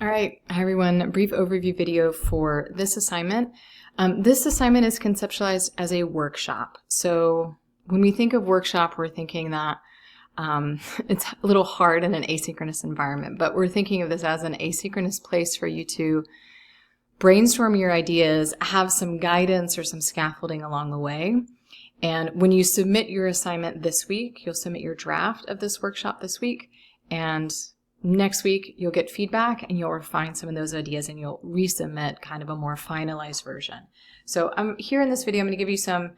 All right, hi everyone, a brief overview video for this assignment. This assignment is conceptualized as a workshop. So when we think of workshop, we're thinking that it's a little hard in an asynchronous environment, but we're thinking of this as an asynchronous place for you to brainstorm your ideas, have some guidance or some scaffolding along the way. And when you submit your assignment this week, you'll submit your draft of this workshop this week, and next week you'll get feedback and you'll refine some of those ideas and you'll resubmit kind of a more finalized version. So I'm here in this video, I'm going to give you some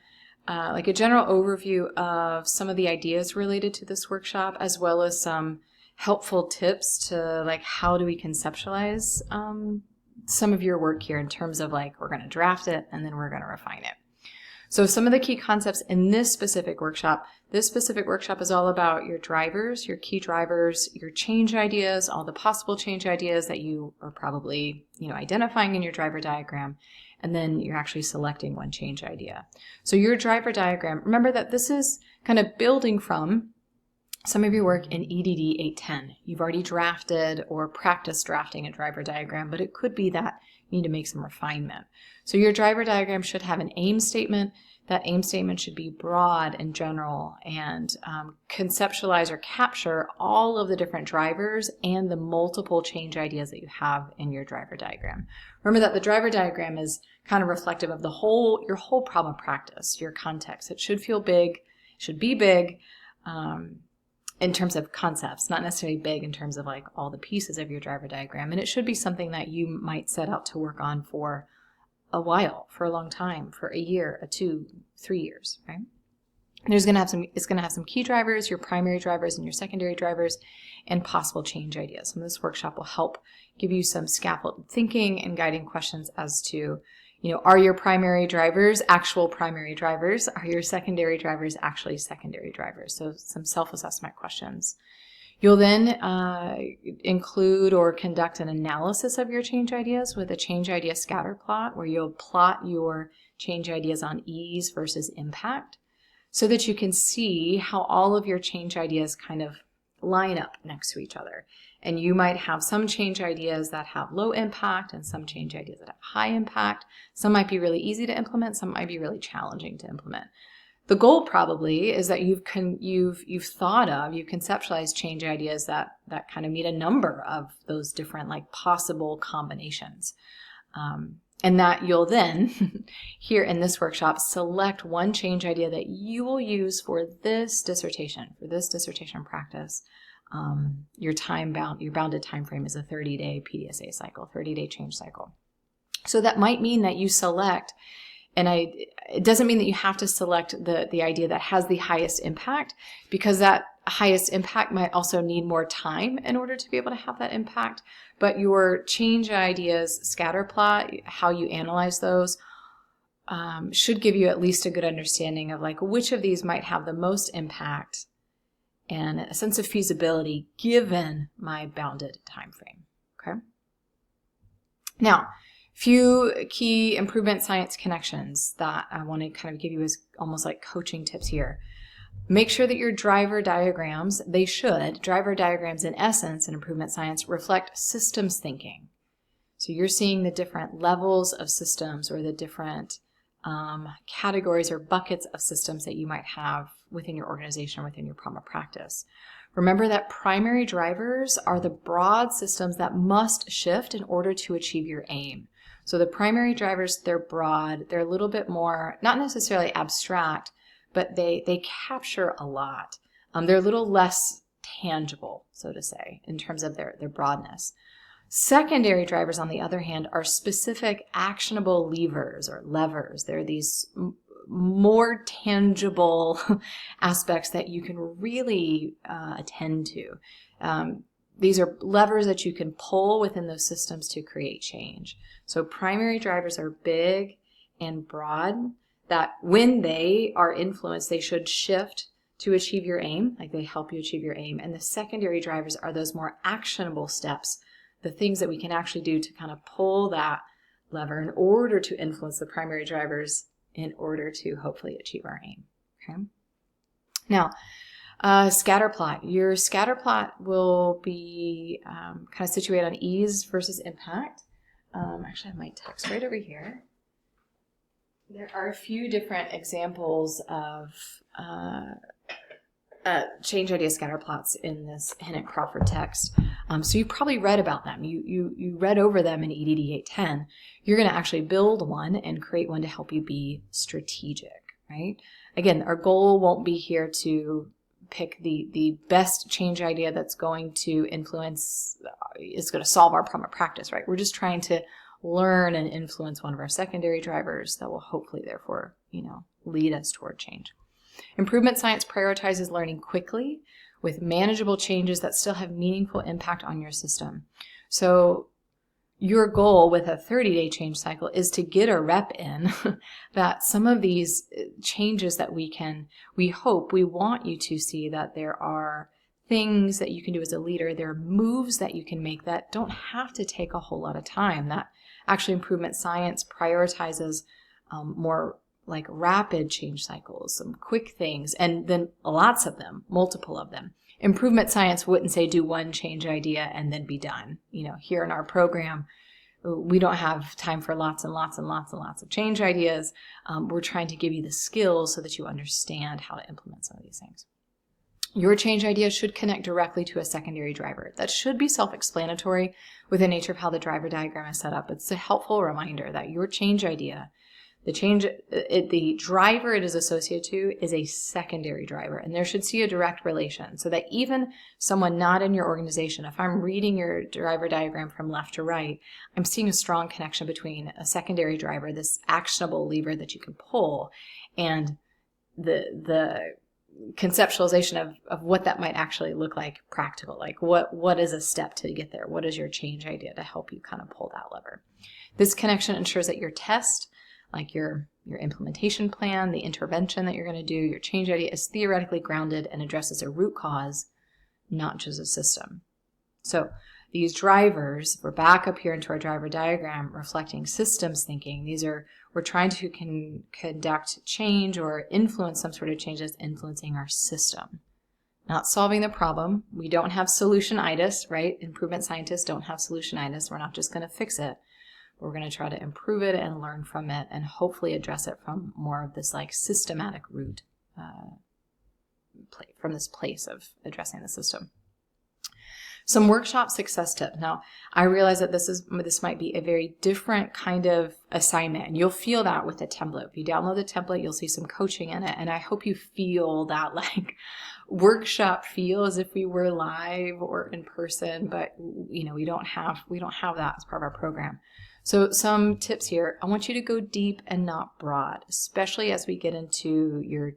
like a general overview of some of the ideas related to this workshop, as well as some helpful tips to like how do we conceptualize some of your work here in terms of like we're going to draft it and then we're going to refine it. So some of the key concepts in this specific workshop is all about your drivers, your key drivers, your change ideas, all the possible change ideas that you are probably, identifying in your driver diagram, and then you're actually selecting one change idea. So your driver diagram, remember that this is kind of building from some of your work in EDD 810. You've already drafted or practiced drafting a driver diagram, but it could be that you need to make some refinement. So your driver diagram should have an aim statement. That aim statement should be broad and general and conceptualize or capture all of the different drivers and the multiple change ideas that you have in your driver diagram. Remember that the driver diagram is kind of reflective of your whole problem of practice, your context. It should feel big, should be big in terms of concepts, not necessarily big in terms of like all the pieces of your driver diagram. And it should be something that you might set out to work on for a while, for a long time, for a year, 2, 3 years, right? It's going to have some key drivers, your primary drivers and your secondary drivers, and possible change ideas. So this workshop will help give you some scaffold thinking and guiding questions as to, are your primary drivers actual primary drivers? Are your secondary drivers actually secondary drivers? So some self-assessment questions. You'll then include or conduct an analysis of your change ideas with a change idea scatter plot, where you'll plot your change ideas on ease versus impact so that you can see how all of your change ideas kind of line up next to each other. And you might have some change ideas that have low impact and some change ideas that have high impact. Some might be really easy to implement, some might be really challenging to implement. The goal probably is that you've conceptualized change ideas that kind of meet a number of those different like possible combinations. And that you'll then, here in this workshop, select one change idea that you will use for this dissertation practice. Your bounded time frame is a 30-day PDSA cycle, 30-day change cycle. So that might mean that you select, and it doesn't mean that you have to select the idea that has the highest impact, because that highest impact might also need more time in order to be able to have that impact. But your change ideas scatter plot, how you analyze those, should give you at least a good understanding of like which of these might have the most impact and a sense of feasibility given my bounded time frame. Okay. Now, few key improvement science connections that I want to kind of give you as almost like coaching tips here. Make sure that your driver diagrams in essence in improvement science reflect systems thinking. So you're seeing the different levels of systems or the different categories or buckets of systems that you might have within your organization, within your problem of practice. Remember that primary drivers are the broad systems that must shift in order to achieve your aim. So the primary drivers, they're broad, they're a little bit more, not necessarily abstract, but they capture a lot. They're a little less tangible, so to say, in terms of their broadness. Secondary drivers, on the other hand, are specific actionable levers. They're these more tangible aspects that you can really attend to. These are levers that you can pull within those systems to create change. So primary drivers are big and broad, that when they are influenced, they should shift to achieve your aim, like they help you achieve your aim. And the secondary drivers are those more actionable steps, the things that we can actually do to kind of pull that lever in order to influence the primary drivers in order to hopefully achieve our aim. Okay. Now, Scatter plot. Your scatter plot will be kind of situated on ease versus impact. Actually, I have my text right over here. There are a few different examples of change idea scatter plots in this Hinnant-Crawford text. So you've probably read about them. You read over them in EDD 810. You're going to actually build one and create one to help you be strategic, right? Again, our goal won't be here to pick the best change idea that's going to influence, is going to solve our problem of practice, right? We're just trying to learn and influence one of our secondary drivers that will hopefully, therefore, lead us toward change. Improvement science prioritizes learning quickly with manageable changes that still have meaningful impact on your system. So your goal with a 30-day change cycle is to get a rep in that some of these changes that we want you to see that there are things that you can do as a leader, there are moves that you can make that don't have to take a whole lot of time. That actually improvement science prioritizes more like rapid change cycles, some quick things, and then lots of them, multiple of them. Improvement science wouldn't say do one change idea and then be done. Here in our program, we don't have time for lots and lots and lots and lots of change ideas. We're trying to give you the skills so that you understand how to implement some of these things. Your change idea should connect directly to a secondary driver. That should be self-explanatory with the nature of how the driver diagram is set up. It's a helpful reminder that your change idea, the driver it is associated to is a secondary driver, and there should see a direct relation so that even someone not in your organization, if I'm reading your driver diagram from left to right, I'm seeing a strong connection between a secondary driver, this actionable lever that you can pull, and the conceptualization of what that might actually look like practical. Like what is a step to get there? What is your change idea to help you kind of pull that lever? This connection ensures that your test, like your implementation plan, the intervention that you're going to do, your change idea is theoretically grounded and addresses a root cause, not just a system. So these drivers, we're back up here into our driver diagram reflecting systems thinking. We're trying to conduct change or influence some sort of change that's influencing our system. Not solving the problem. We don't have solutionitis, right? Improvement scientists don't have solutionitis. We're not just going to fix it. We're going to try to improve it and learn from it and hopefully address it from more of this like systematic root, from this place of addressing the system. Some workshop success tips. Now, I realize that this might be a very different kind of assignment, and you'll feel that with the template. If you download the template, you'll see some coaching in it, and I hope you feel that like workshop feel as if we were live or in person, but we don't have that as part of our program. So some tips here. I want you to go deep and not broad, especially as we get into your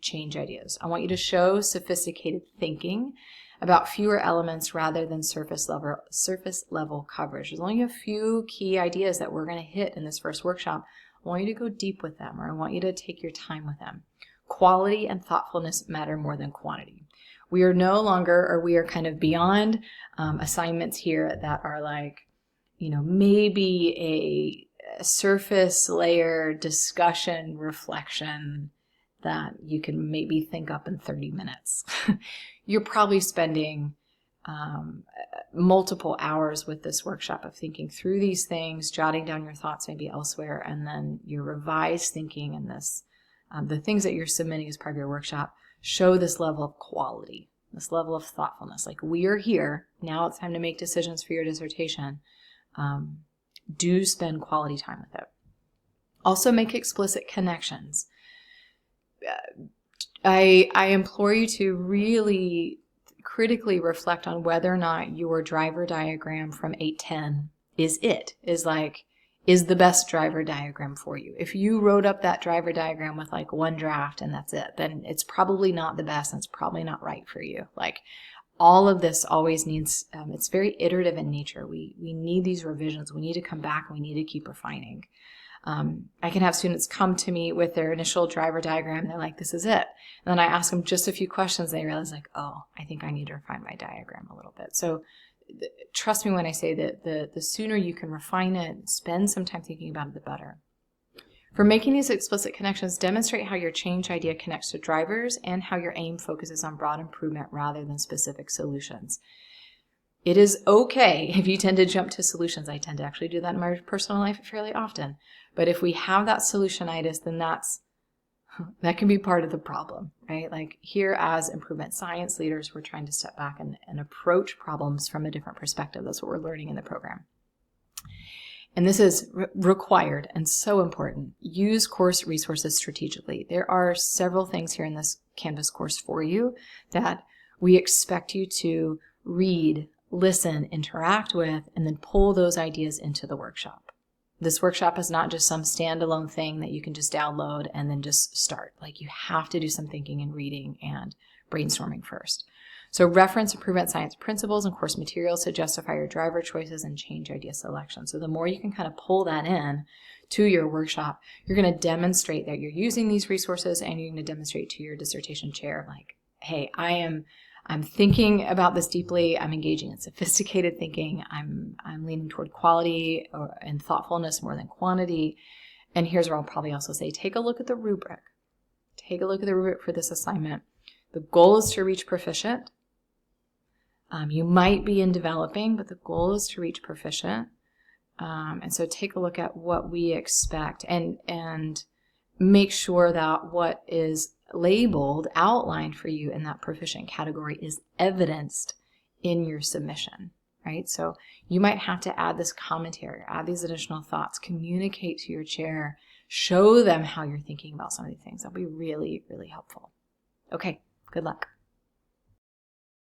change ideas. I want you to show sophisticated thinking about fewer elements rather than surface level coverage. There's only a few key ideas that we're going to hit in this first workshop. I want you to go deep with them, or I want you to take your time with them. Quality and thoughtfulness matter more than quantity. We are no longer, or we are kind of beyond assignments here that are like, maybe a surface layer discussion reflection that you can maybe think up in 30 minutes. You're probably spending multiple hours with this workshop of thinking through these things, jotting down your thoughts maybe elsewhere, and then your revised thinking and this, the things that you're submitting as part of your workshop show this level of quality, this level of thoughtfulness. Like, we are here, now it's time to make decisions for your dissertation. Do spend quality time with it. Also make explicit connections. I implore you to really critically reflect on whether or not your driver diagram from 810 is the best driver diagram for you. If you wrote up that driver diagram with like one draft and that's it, then it's probably not the best and it's probably not right for you. Like, all of this always needs, it's very iterative in nature. We need these revisions. We need to come back and we need to keep refining. I can have students come to me with their initial driver diagram. They're like, this is it. And then I ask them just a few questions. They realize like, oh, I think I need to refine my diagram a little bit. So trust me when I say that the sooner you can refine it, spend some time thinking about it, the better. For making these explicit connections, demonstrate how your change idea connects to drivers and how your aim focuses on broad improvement rather than specific solutions. It is okay if you tend to jump to solutions. I tend to actually do that in my personal life fairly often. But if we have that solutionitis, then that can be part of the problem, right? Like here as improvement science leaders, we're trying to step back and approach problems from a different perspective. That's what we're learning in the program. And this is required and so important. Use course resources strategically. There are several things here in this Canvas course for you that we expect you to read, listen, interact with, and then pull those ideas into the workshop. This workshop is not just some standalone thing that you can just download and then just start. Like you have to do some thinking and reading and brainstorming first. So reference improvement science principles and course materials to justify your driver choices and change idea selection. So the more you can kind of pull that in to your workshop, you're going to demonstrate that you're using these resources, and you're going to demonstrate to your dissertation chair, like, hey, I'm thinking about this deeply. I'm engaging in sophisticated thinking. I'm leaning toward quality and thoughtfulness more than quantity. And here's where I'll probably also say, take a look at the rubric. Take a look at the rubric for this assignment. The goal is to reach proficient. You might be in developing, but the goal is to reach proficient. And so take a look at what we expect and make sure that what is labeled, outlined for you in that proficient category is evidenced in your submission, right? So you might have to add this commentary, add these additional thoughts, communicate to your chair, show them how you're thinking about some of these things. That'll be really, really helpful. Okay, good luck.